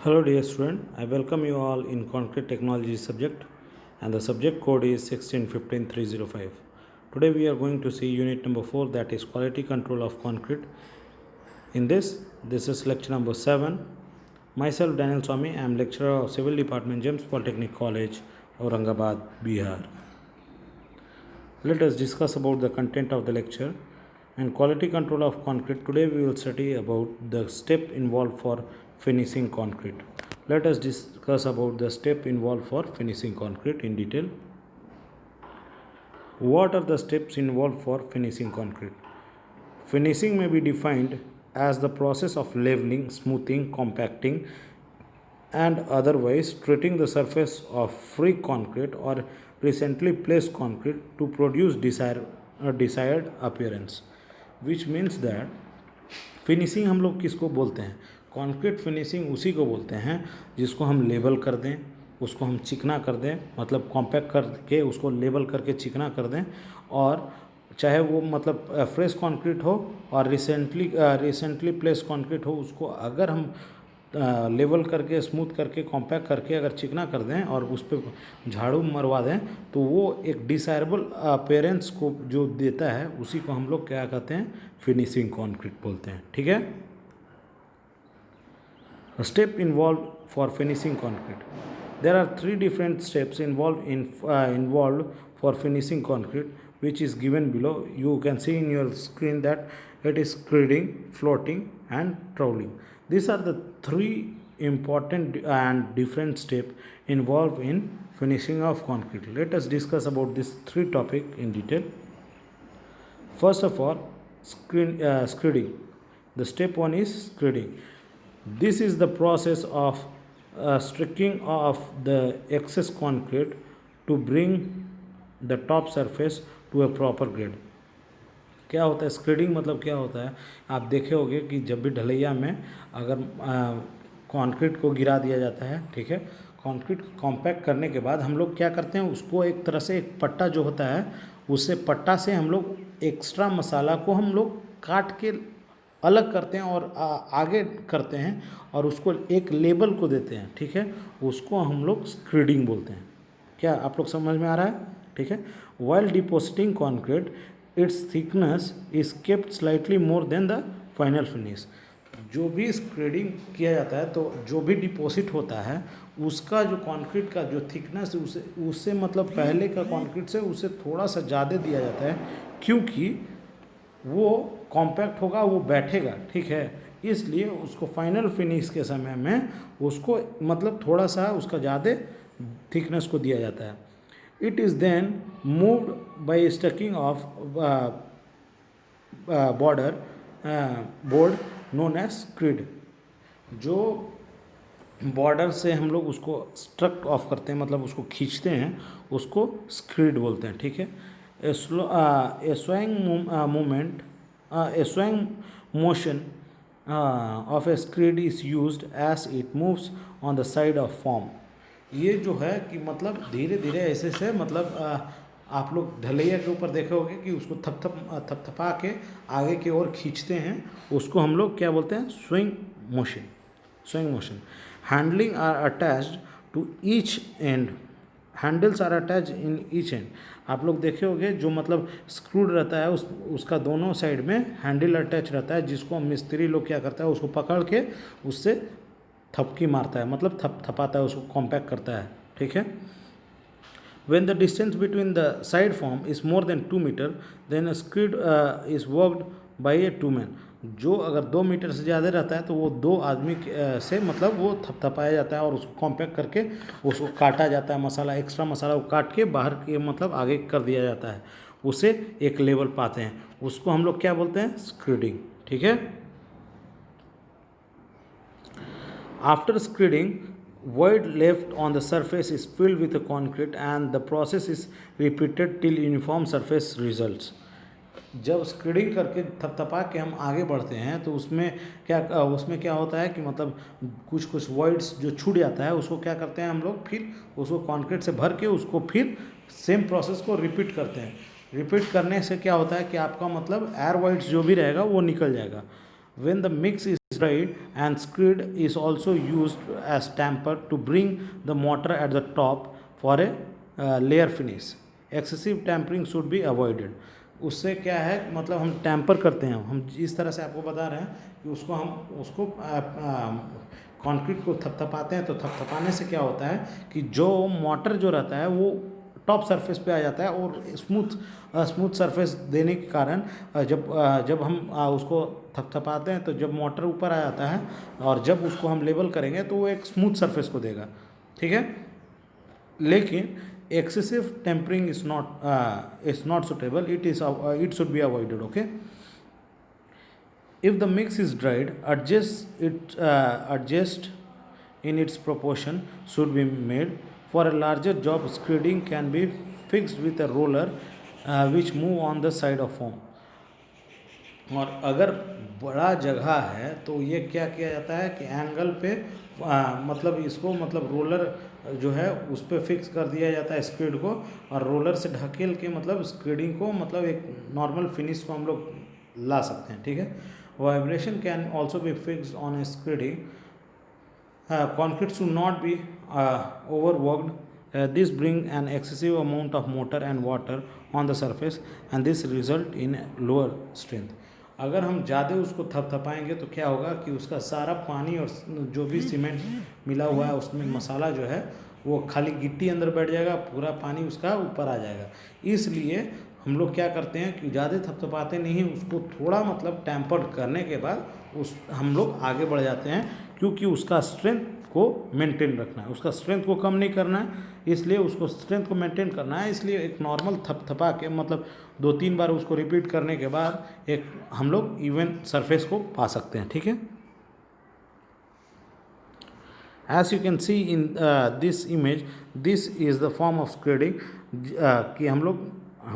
Hello dear student, I welcome you all in concrete technology subject and the subject code is 1615305. Today we are going to see unit number 4, that is quality control of concrete. In this is lecture number 7. Myself Daniel Swami, I am lecturer of Civil Department, James Polytechnic College, Aurangabad, Bihar. Let us discuss about the content of the lecture. And quality control of concrete. Today we will study about the step involved for finishing concrete. Let us discuss about the step involved for finishing concrete in detail. What are the steps involved for finishing concrete? Finishing may be defined as the process of leveling, smoothing, compacting, and otherwise treating the surface of free concrete or recently placed concrete to produce desired appearance. Which means that finishing हम लोग किसको बोलते हैं? Concrete finishing उसी को बोलते हैं जिसको हम लेबल कर दें, उसको हम चिकना कर दें, मतलब कॉम्पैक्ट करके उसको लेबल करके चिकना कर दें, और चाहे वो मतलब फ्रेश कंक्रीट हो और रिसेंटली प्लेस कंक्रीट हो, उसको अगर हम लेवल करके स्मूथ करके कॉम्पैक्ट करके अगर चिकना कर दें और उस पर झाड़ू मरवा दें तो वो एक डिसायरेबल अपीयरेंस को जो देता है उसी को हम लोग क्या कहते हैं? फिनिशिंग कंक्रीट बोलते हैं. ठीक है. Step involve for finishing concrete. There are 3 different steps involve for finishing concrete which is given below. You can see in your screen that it is screeding, floating and troweling. These are the 3 important and different steps involved in finishing of concrete. Let us discuss about these 3 topics in detail. First of all, screeding. The step 1 is screeding. This is the process of stripping off the excess concrete to bring the top surface to a proper grade. क्या होता है स्क्रीडिंग? मतलब क्या होता है, आप देखे होंगे कि जब भी ढलैया में अगर कंक्रीट को गिरा दिया जाता है, ठीक है, कंक्रीट कॉम्पैक्ट करने के बाद हम लोग क्या करते हैं, उसको एक तरह से एक पट्टा जो होता है, उससे पट्टा से हम लोग एक्स्ट्रा मसाला को हम लोग काट के अलग करते हैं और आगे करते हैं और उसको एक लेबल को देते हैं. ठीक है, उसको हम लोग स्क्रीडिंग बोलते हैं. क्या आप लोग समझ में आ रहा है? ठीक है. While depositing concrete, its thickness is kept slightly more than the final finish. जो भी स्क्रीडिंग किया जाता है तो जो भी डिपॉजिट होता है उसका जो कंक्रीट का जो थिकनेस उससे मतलब पहले का कंक्रीट से उससे थोड़ा सा ज़्यादा दिया जाता है, क्योंकि वो कॉम्पैक्ट होगा, वो बैठेगा. ठीक है, इसलिए उसको फाइनल फिनिश के समय में उसको मतलब थोड़ा सा उसका ज़्यादा थिकनेस को दिया जाता है. It is then moved by stacking of board known as screed. जो बॉर्डर से हम लोग उसको स्ट्रक्ट ऑफ करते हैं, मतलब उसको खींचते हैं, उसको स्क्रीड बोलते हैं. ठीक है. ए swaying motion of a screed is used as it moves on the side of form. ये जो है कि मतलब धीरे धीरे ऐसे से मतलब आप लोग ढलैया के ऊपर देखे होंगे कि उसको थपथपा के आगे की ओर खींचते हैं, उसको हम लोग क्या बोलते हैं? Swing motion. Handling are attached to each end. Handles are attach in each end. आप लोग देखे होंगे जो मतलब स्क्रूड रहता है उसका दोनों साइड में हैंडल अटैच रहता है, जिसको मिस्त्री लोग क्या करता है, उसको पकड़ के उससे थपकी मारता है, मतलब थपाता है, उसको कॉम्पैक्ट करता है. ठीक है. When the distance between the side form is more than 2 meter, then a screed is worked by a 2 man. जो अगर 2 मीटर से ज़्यादा रहता है तो वो 2 आदमी से मतलब वो थपथपाया जाता है और उसको कॉम्पैक्ट करके उसको काटा जाता है, मसाला एक्स्ट्रा मसाला को काट के बाहर के मतलब आगे कर दिया जाता है, उसे एक लेवल पाते हैं, उसको हम लोग क्या बोलते हैं? स्क्रीडिंग. ठीक है. After screeding, void left on the surface is filled with the concrete and the process is repeated till uniform surface results. जब स्क्रीडिंग करके थपथपा के हम आगे बढ़ते हैं तो उसमें क्या होता है कि मतलब कुछ वॉइड्स जो छूट जाता है उसको क्या करते हैं हम लोग, फिर उसको कंक्रीट से भर के उसको फिर सेम प्रोसेस को रिपीट करते हैं. रिपीट करने से क्या होता है कि आपका मतलब एयर वॉइड्स जो भी रहेगा वो निकल जाएगा. When the mix is dried, and screed is also used as tamper to bring the mortar at the top for a layer finish. Excessive tampering should be avoided. उससे क्या है, मतलब हम टैम्पर करते हैं, हम इस तरह से आपको बता रहे हैं कि उसको कंक्रीट को थपथपाते हैं, तो थपथपाने से क्या होता है कि जो मोटर जो रहता है वो टॉप सरफेस पे आ जाता है, और स्मूथ सरफेस देने के कारण जब हम उसको थपथपाते हैं, तो जब मोटर ऊपर आ जाता है और जब उसको हम लेवल करेंगे तो वो एक स्मूथ सरफेस को देगा, ठीक है। लेकिन excessive tempering is not suitable. It should be avoided. Okay. If the mix is dried, adjust in its proportion should be made. For a larger job, screeding can be fixed with a roller which move on the side of foam. और अगर बड़ा जगह है तो ये क्या किया जाता है कि एंगल पे मतलब इसको मतलब रोलर जो है उस पर फिक्स कर दिया जाता है स्क्रीड को, और रोलर से ढकेल के मतलब स्क्रीडिंग को मतलब एक नॉर्मल फिनिश को हम लोग ला सकते हैं, ठीक है। Vibration can also be fixed on a screeding. Concrete should not be overworked. This bring an excessive amount of motor and water on the surface, and this result in lower strength. अगर हम ज़्यादा उसको थपथपाएंगे तो क्या होगा कि उसका सारा पानी और जो भी सीमेंट मिला हुआ है उसमें मसाला जो है वो खाली गिट्टी अंदर बैठ जाएगा, पूरा पानी उसका ऊपर आ जाएगा। इसलिए हम लोग क्या करते हैं कि ज़्यादा थपथपाते नहीं, उसको थोड़ा मतलब टैम्पर्ड करने के बाद हम लोग आगे बढ़ जाते हैं, क्योंकि उसका स्ट्रेंथ को मेंटेन रखना है, उसका स्ट्रेंथ को कम नहीं करना है, इसलिए उसको स्ट्रेंथ को मेंटेन करना है। इसलिए एक नॉर्मल थपथपा के मतलब 2-3 बार उसको रिपीट करने के बाद एक हम लोग इवन सरफेस को पा सकते हैं, ठीक है। As you can see in this image, this is the form of screeding. कि हम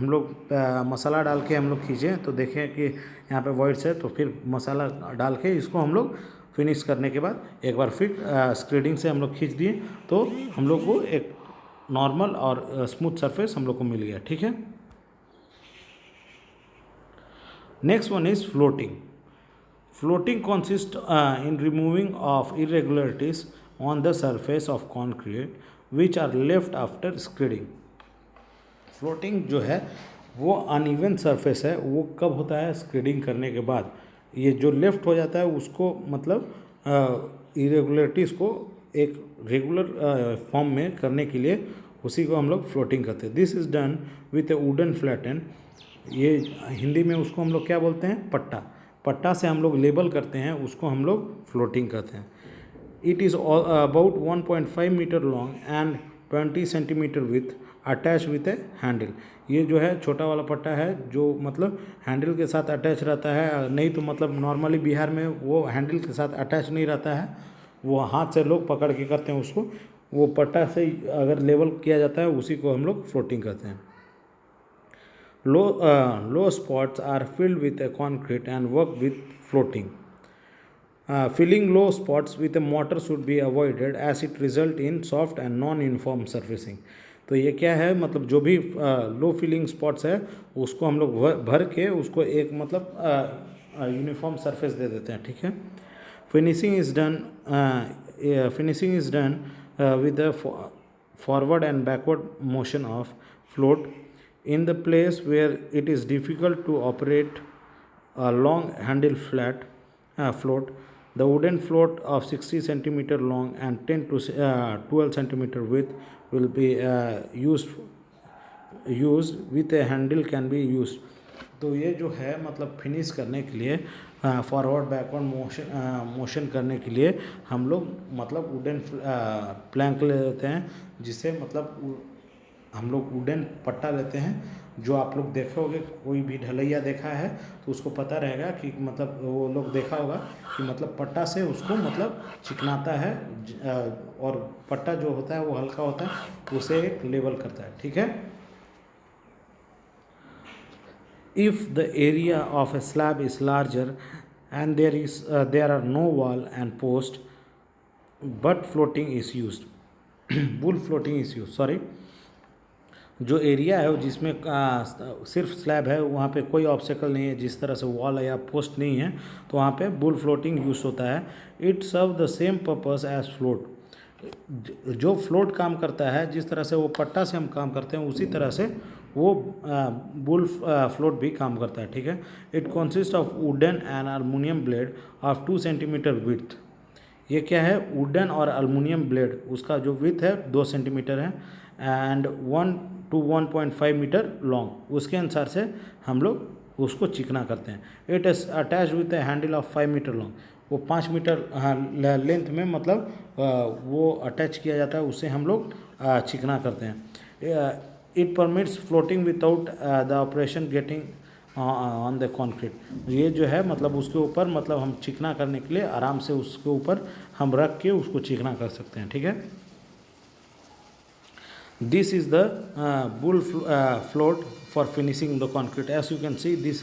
लोग मसाला डाल के हम लोग खींचें तो देखें कि यहाँ पे वॉइड्स है, तो फिर मसाला डाल के इसको हम लोग फिनिश करने के बाद एक बार फिर स्क्रीडिंग से हम लोग खींच दिए तो हम लोग को एक नॉर्मल और स्मूथ सरफेस हम लोग को मिल गया, ठीक है। Next one is floating. Floating consists in removing of irregularities on the surface of concrete which are left after screeding. Floating जो है वो अनइवन सरफेस है, वो कब होता है स्क्रीडिंग करने के बाद। ये जो लेफ्ट हो जाता है उसको मतलब इरेगुलरिटीज़ को एक रेगुलर फॉर्म में करने के लिए उसी को हम लोग फ्लोटिंग करते हैं। This is done with A wooden flatten. ये हिंदी में उसको हम लोग क्या बोलते हैं, पट्टा। पट्टा से हम लोग लेबल करते हैं, उसको हम लोग फ्लोटिंग करते हैं। It is about 1.5 metre long and 20 centimetre with attach with a handle. ये जो है छोटा वाला पट्टा है जो मतलब हैंडल के साथ अटैच रहता है, नहीं तो मतलब नॉर्मली बिहार में वो हैंडल के साथ अटैच नहीं रहता है, वो हाथ से लोग पकड़ के करते हैं उसको। वो पट्टा से अगर लेवल किया जाता है उसी को हम लोग फ्लोटिंग करते हैं। Low spots are filled with a concrete and work with floating. Filling low spots with a mortar should be avoided as it result in soft and non-uniform surfacing. तो ये क्या है, मतलब जो भी लो फिलिंग स्पॉट्स है उसको हम लोग भर के उसको एक मतलब यूनिफॉर्म सरफेस दे देते हैं, ठीक है। Finishing is done with the forward and backward motion of float. In the place where it is difficult to operate a long handle float, the wooden float of 60 centimeter long and 10 to 12 centimeter width will be used with a handle can be used. तो ये जो है मतलब finish करने के लिए forward backward motion करने के लिए हम लोग मतलब वुडन प्लैंक ले लेते हैं, जिससे मतलब हम लोग वुडन पट्टा लेते हैं। जो आप लोग देखे होंगे, कोई भी ढलैया देखा है तो उसको पता रहेगा कि मतलब वो लोग देखा होगा कि मतलब पट्टा से उसको मतलब चिकनाता है, और पट्टा जो होता है वो हल्का होता है, उसे एक लेवल करता है, ठीक है। If the area of a slab is larger and there are no wall and post but floating is used, bull floating is used, sorry. जो एरिया है वो जिसमें सिर्फ स्लैब है, वहाँ पे कोई ऑब्स्टेकल नहीं है, जिस तरह से वॉल है या पोस्ट नहीं है, तो वहाँ पे बुल फ्लोटिंग यूज होता है। It serve the same purpose as float. जो फ्लोट काम करता है, जिस तरह से वो पट्टा से हम काम करते हैं, उसी तरह से वो बुल फ्लोट भी काम करता है। ठीक है। It consist of wooden and aluminium blade of 2 centimetre with. ये क्या है? वुडन और अल्मुनियम ब्लेड, उसका जो विथ है 2 सेंटीमीटर है एंड 1 to 1.5 मीटर लॉन्ग। उसके अनुसार से हम लोग उसको चिकना करते हैं। It is attach with a handle of 5 metre long. वो 5 मीटर लेंथ में मतलब वो अटैच किया जाता है, उससे हम लोग चिकना करते हैं। It permits floating without the operation getting on the concrete. ये जो है मतलब उसके ऊपर मतलब हम चिकना करने के लिए आराम से उसके ऊपर हम रख के उसको चिकना कर सकते हैं। ठीक है। This is the bull float for finishing the concrete. As you can see this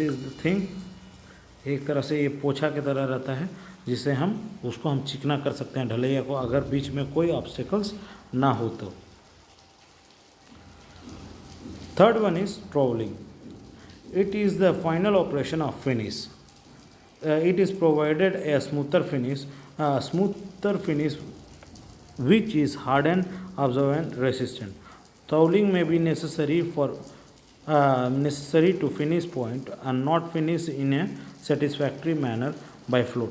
is the thing. एक तरह से ये पोछा की तरह रहता है, जिससे हम उसको हम चिकना कर सकते हैं ढलैया को, अगर बीच में कोई ऑब्स्टेकल्स ना हो तो। Third one is troweling. It is the final operation of finish. It is provided a smoother finish which is hardened, absorbent, resistant. Troweling may be necessary to finish point and not finish in a satisfactory manner by float.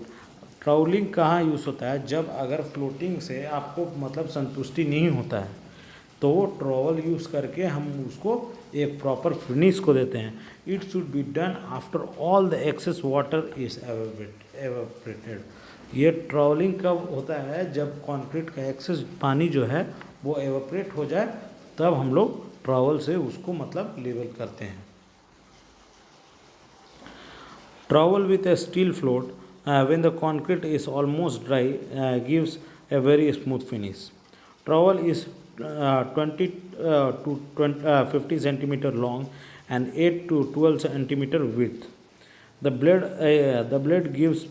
ट्राउलिंग कहाँ use होता है? जब अगर floating से आपको मतलब संतुष्टि नहीं होता है, तो वो ट्रॉवल यूज़ करके हम उसको एक प्रॉपर फिनिश को देते हैं। It should be done after all the excess water is evaporated. ये ट्रॉवलिंग कब होता है? जब कंक्रीट का एक्सेस पानी जो है वो एवेपोरेट हो जाए, तब हम लोग ट्रॉवल से उसको मतलब लेवल करते हैं। Trowel with A steel float when the concrete is almost dry gives a very smooth finish. Trowel is 20 to 50 centimeter long and 8 to 12 centimeter width. The blade gives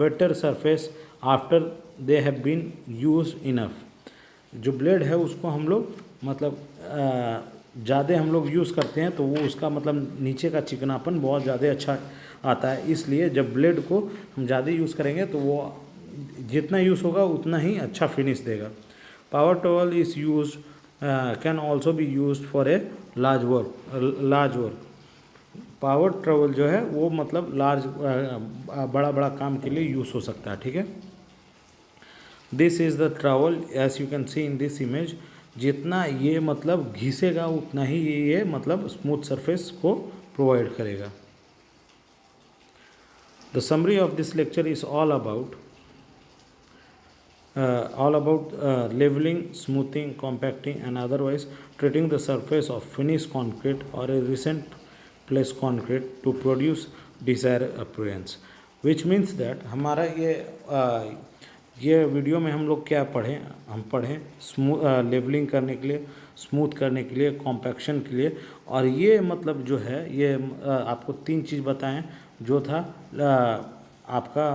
better surface after they have been used enough. जो blade है उसको हम लोग मतलब ज़्यादा हम लोग use करते हैं, तो वो उसका मतलब नीचे का चिकनापन बहुत ज़्यादा अच्छा आता है। इसलिए जब ब्लेड को हम ज़्यादा यूज़ करेंगे तो वो जितना यूज़ होगा उतना ही अच्छा फिनिश देगा। Power towel is use can also B use for a large work. Power trowel जो है वो मतलब बड़ा बड़ा काम के लिए यूज़ हो सकता है। ठीक है। This is the trowel as you can see in this image. जितना ये मतलब घिसेगा उतना ही ये मतलब स्मूथ सरफेस को प्रोवाइड करेगा। The summary of this lecture is all about leveling, smoothing, compacting and otherwise treating the surface of finished concrete or a recent placed concrete to produce desired appearance, which means that हमारा ये video में हम लोग क्या पढ़ें levelling करने के लिए, स्मूथ करने के लिए, कॉम्पैक्शन के लिए। और ये मतलब जो है ये आपको 3 चीज़ बताएं। जो था आपका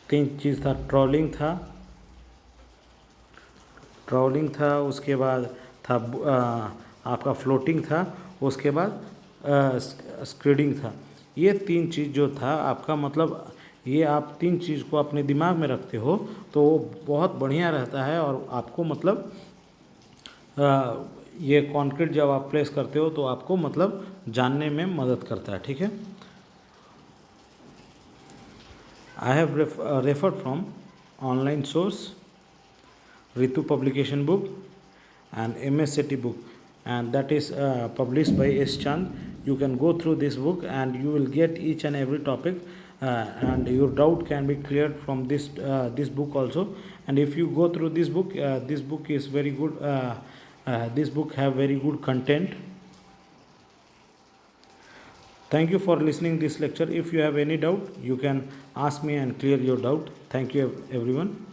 3 चीज़ था। ट्रॉलिंग था, उसके बाद था आपका फ्लोटिंग था, उसके बाद स्क्रीडिंग था। ये 3 चीज़ जो था आपका मतलब ये आप 3 चीज़ को अपने दिमाग में रखते हो तो बहुत बढ़िया रहता है, और आपको मतलब ये कंक्रीट जब आप प्लेस करते हो तो आपको मतलब जानने में मदद करता है। ठीक है। I have referred from online source Ritu publication book and MS City book, and that is published by S. Chand. You can go through this book and you will get each and every topic, and your doubt can be cleared from this book also. And if you go through this book is very good. This book have very good content. Thank you for listening this lecture. If you have any doubt, you can ask me and clear your doubt. Thank you everyone.